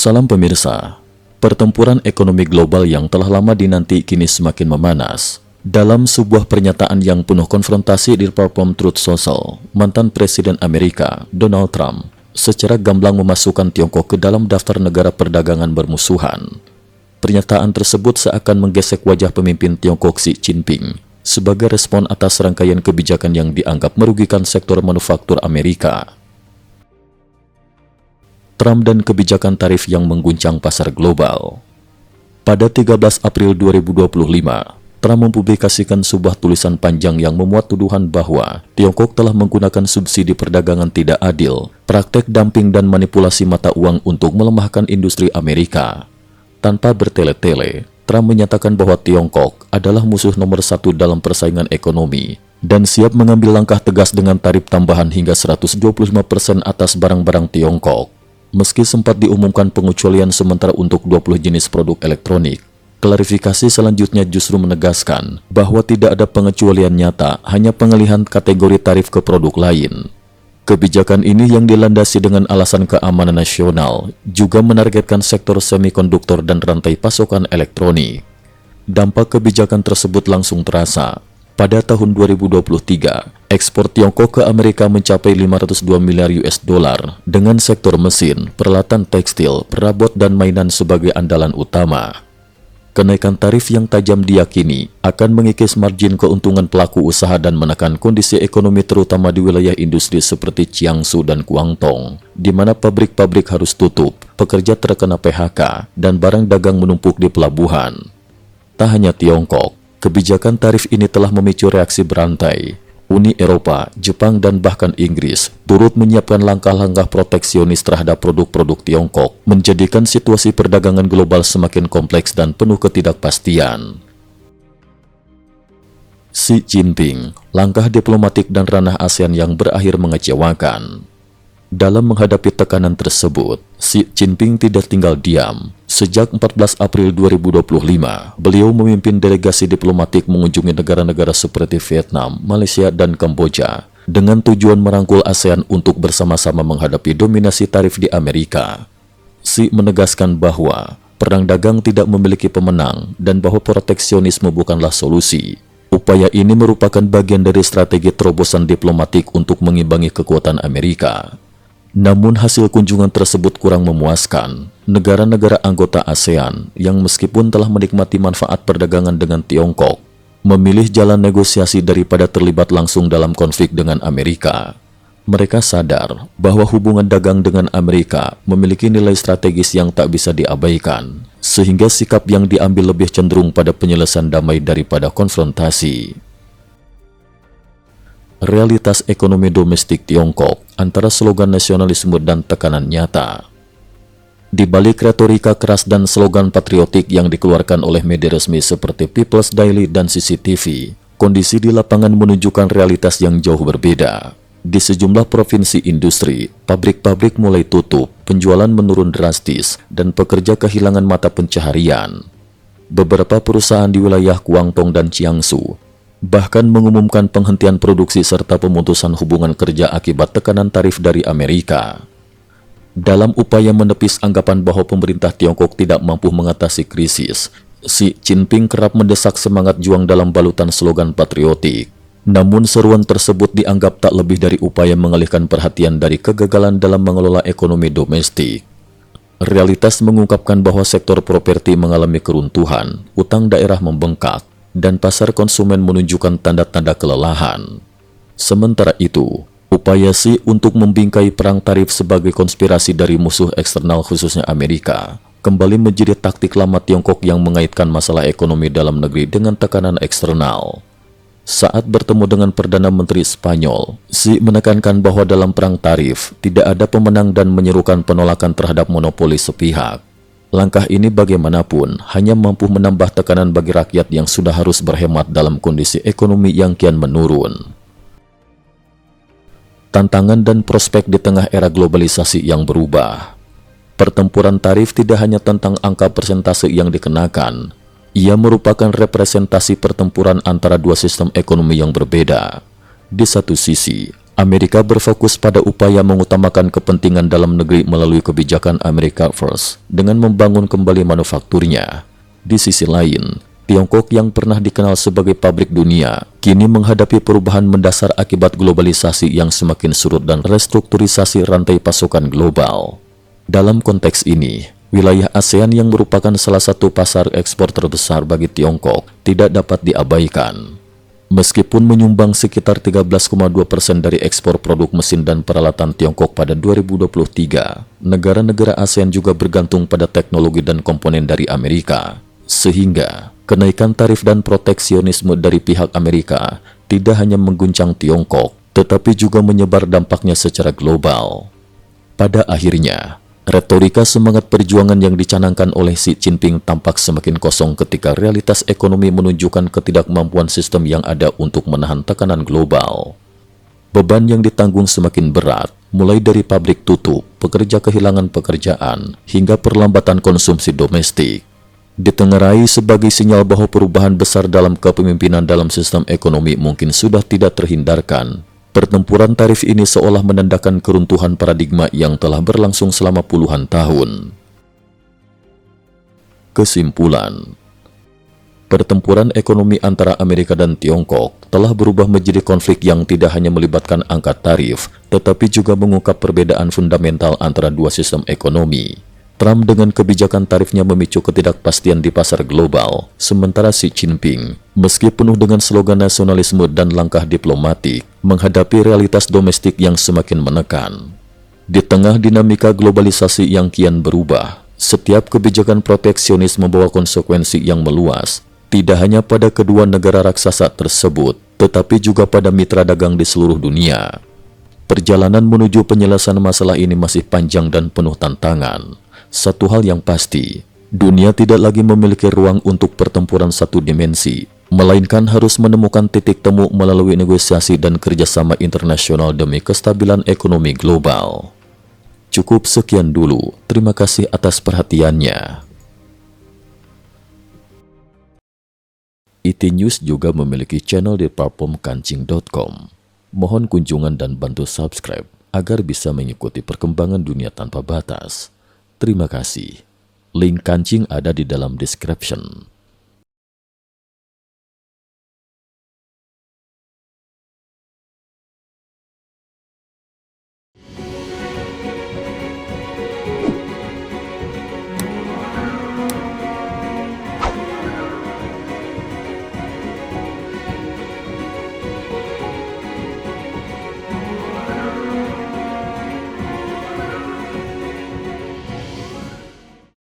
Salam pemirsa, pertempuran ekonomi global yang telah lama dinanti kini semakin memanas. Dalam sebuah pernyataan yang penuh konfrontasi di platform Truth Social, mantan Presiden Amerika, Donald Trump, secara gamblang memasukkan Tiongkok ke dalam daftar negara perdagangan bermusuhan. Pernyataan tersebut seakan menggesek wajah pemimpin Tiongkok Xi Jinping sebagai respon atas rangkaian kebijakan yang dianggap merugikan sektor manufaktur Amerika. Trump dan kebijakan tarif yang mengguncang pasar global. Pada 13 April 2025, Trump mempublikasikan sebuah tulisan panjang yang memuat tuduhan bahwa Tiongkok telah menggunakan subsidi perdagangan tidak adil, praktek dumping dan manipulasi mata uang untuk melemahkan industri Amerika. Tanpa bertele-tele, Trump menyatakan bahwa Tiongkok adalah musuh nomor satu dalam persaingan ekonomi dan siap mengambil langkah tegas dengan tarif tambahan hingga 125% atas barang-barang Tiongkok. Meski sempat diumumkan pengecualian sementara untuk 20 jenis produk elektronik, klarifikasi selanjutnya justru menegaskan bahwa tidak ada pengecualian nyata, hanya pengalihan kategori tarif ke produk lain. Kebijakan ini yang dilandasi dengan alasan keamanan nasional juga menargetkan sektor semikonduktor dan rantai pasokan elektronik. Dampak kebijakan tersebut langsung terasa. Pada tahun 2023, ekspor Tiongkok ke Amerika mencapai 502 miliar US dollar dengan sektor mesin, peralatan tekstil, perabot dan mainan sebagai andalan utama. Kenaikan tarif yang tajam diyakini akan mengikis margin keuntungan pelaku usaha dan menekan kondisi ekonomi terutama di wilayah industri seperti Jiangsu dan Guangdong, di mana pabrik-pabrik harus tutup, pekerja terkena PHK, dan barang dagang menumpuk di pelabuhan. Tak hanya Tiongkok, kebijakan tarif ini telah memicu reaksi berantai. Uni Eropa, Jepang, dan bahkan Inggris turut menyiapkan langkah-langkah proteksionis terhadap produk-produk Tiongkok, menjadikan situasi perdagangan global semakin kompleks dan penuh ketidakpastian. Xi Jinping, langkah diplomatik dan ranah ASEAN yang berakhir mengecewakan. Dalam menghadapi tekanan tersebut, Xi Jinping tidak tinggal diam. Sejak 14 April 2025, beliau memimpin delegasi diplomatik mengunjungi negara-negara seperti Vietnam, Malaysia, dan Kamboja dengan tujuan merangkul ASEAN untuk bersama-sama menghadapi dominasi tarif di Amerika. Xi menegaskan bahwa perang dagang tidak memiliki pemenang dan bahwa proteksionisme bukanlah solusi. Upaya ini merupakan bagian dari strategi terobosan diplomatik untuk mengimbangi kekuatan Amerika. Namun hasil kunjungan tersebut kurang memuaskan. Negara-negara anggota ASEAN yang meskipun telah menikmati manfaat perdagangan dengan Tiongkok, memilih jalan negosiasi daripada terlibat langsung dalam konflik dengan Amerika. Mereka sadar bahwa hubungan dagang dengan Amerika memiliki nilai strategis yang tak bisa diabaikan, sehingga sikap yang diambil lebih cenderung pada penyelesaian damai daripada konfrontasi. Realitas ekonomi domestik Tiongkok antara slogan nasionalisme dan tekanan nyata. Di balik retorika keras dan slogan patriotik yang dikeluarkan oleh media resmi seperti People's Daily dan CCTV, kondisi di lapangan menunjukkan realitas yang jauh berbeda. Di sejumlah provinsi industri, pabrik-pabrik mulai tutup, penjualan menurun drastis, dan pekerja kehilangan mata pencaharian. Beberapa perusahaan di wilayah Guangdong dan Jiangsu bahkan mengumumkan penghentian produksi serta pemutusan hubungan kerja akibat tekanan tarif dari Amerika. Dalam upaya menepis anggapan bahwa pemerintah Tiongkok tidak mampu mengatasi krisis, Xi Jinping kerap mendesak semangat juang dalam balutan slogan patriotik. Namun seruan tersebut dianggap tak lebih dari upaya mengalihkan perhatian dari kegagalan dalam mengelola ekonomi domestik. Realitas mengungkapkan bahwa sektor properti mengalami keruntuhan, utang daerah membengkak, dan pasar konsumen menunjukkan tanda-tanda kelelahan. Sementara itu, upaya Xi untuk membingkai perang tarif sebagai konspirasi dari musuh eksternal khususnya Amerika kembali menjadi taktik lama Tiongkok yang mengaitkan masalah ekonomi dalam negeri dengan tekanan eksternal. Saat bertemu dengan Perdana Menteri Spanyol, Xi menekankan bahwa dalam perang tarif tidak ada pemenang dan menyerukan penolakan terhadap monopoli sepihak. Langkah ini bagaimanapun hanya mampu menambah tekanan bagi rakyat yang sudah harus berhemat dalam kondisi ekonomi yang kian menurun. Tantangan dan prospek di tengah era globalisasi yang berubah. Pertempuran tarif tidak hanya tentang angka persentase yang dikenakan. Ia merupakan representasi pertempuran antara dua sistem ekonomi yang berbeda. Di satu sisi, Amerika berfokus pada upaya mengutamakan kepentingan dalam negeri melalui kebijakan America First dengan membangun kembali manufakturnya. Di sisi lain, Tiongkok yang pernah dikenal sebagai pabrik dunia, kini menghadapi perubahan mendasar akibat globalisasi yang semakin surut dan restrukturisasi rantai pasokan global. Dalam konteks ini, wilayah ASEAN yang merupakan salah satu pasar ekspor terbesar bagi Tiongkok tidak dapat diabaikan. Meskipun menyumbang sekitar 13,2% dari ekspor produk mesin dan peralatan Tiongkok pada 2023, negara-negara ASEAN juga bergantung pada teknologi dan komponen dari Amerika. Sehingga, kenaikan tarif dan proteksionisme dari pihak Amerika tidak hanya mengguncang Tiongkok, tetapi juga menyebar dampaknya secara global. Pada akhirnya, retorika semangat perjuangan yang dicanangkan oleh Xi Jinping tampak semakin kosong ketika realitas ekonomi menunjukkan ketidakmampuan sistem yang ada untuk menahan tekanan global. Beban yang ditanggung semakin berat, mulai dari pabrik tutup, pekerja kehilangan pekerjaan, hingga perlambatan konsumsi domestik. Ditengarai sebagai sinyal bahwa perubahan besar dalam kepemimpinan dalam sistem ekonomi mungkin sudah tidak terhindarkan. Pertempuran tarif ini seolah menandakan keruntuhan paradigma yang telah berlangsung selama puluhan tahun. Kesimpulan: pertempuran ekonomi antara Amerika dan Tiongkok telah berubah menjadi konflik yang tidak hanya melibatkan angka tarif, tetapi juga mengungkap perbedaan fundamental antara dua sistem ekonomi. Trump dengan kebijakan tarifnya memicu ketidakpastian di pasar global, sementara Xi Jinping, meski penuh dengan slogan nasionalisme dan langkah diplomatik, menghadapi realitas domestik yang semakin menekan. Di tengah dinamika globalisasi yang kian berubah, setiap kebijakan proteksionis membawa konsekuensi yang meluas, tidak hanya pada kedua negara raksasa tersebut, tetapi juga pada mitra dagang di seluruh dunia. Perjalanan menuju penyelesaian masalah ini masih panjang dan penuh tantangan. Satu hal yang pasti, dunia tidak lagi memiliki ruang untuk pertempuran satu dimensi, melainkan harus menemukan titik temu melalui negosiasi dan kerjasama internasional demi kestabilan ekonomi global. Cukup sekian dulu, terima kasih atas perhatiannya. IT News juga memiliki channel di platform kancing.com. Mohon kunjungan dan bantu subscribe agar bisa mengikuti perkembangan dunia tanpa batas. Terima kasih. Link kancing ada di dalam description.